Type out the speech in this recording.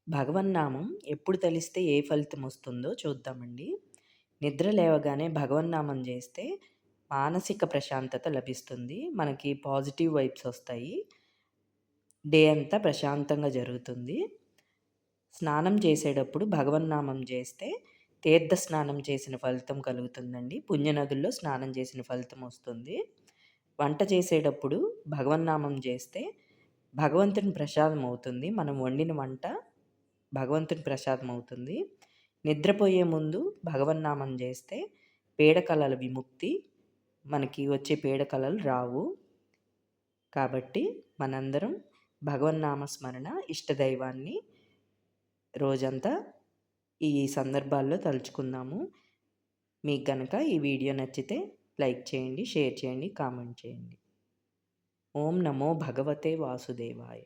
భగవన్నామం ఎప్పుడు తలిస్తే ఏ ఫలితం వస్తుందో చూద్దామండి. నిద్ర లేవగానే భగవన్నామం చేస్తే మానసిక ప్రశాంతత లభిస్తుంది. మనకి పాజిటివ్ వైబ్స్ వస్తాయి. డే అంతా ప్రశాంతంగా జరుగుతుంది. స్నానం చేసేటప్పుడు భగవన్నామం చేస్తే తీర్థ స్నానం చేసిన ఫలితం కలుగుతుందండి. పుణ్యనదుల్లో స్నానం చేసిన ఫలితం వస్తుంది. వంట చేసేటప్పుడు భగవన్నామం చేస్తే భగవంతుని ప్రసాదం అవుతుంది. మనం వండిన వంట భగవంతుని ప్రసాదం అవుతుంది. నిద్రపోయే ముందు భగవన్నామం చేస్తే పీడకలల విముక్తి. మనకి వచ్చే పీడకలలు రావు. కాబట్టి మనందరం భగవన్నామ స్మరణ ఇష్టదైవాన్ని రోజంతా ఈ సందర్భాల్లో తలుచుకుందాము. మీకు గనక ఈ వీడియో నచ్చితే లైక్ చేయండి, షేర్ చేయండి, కామెంట్ చేయండి. ఓం నమో భగవతే వాసుదేవాయ.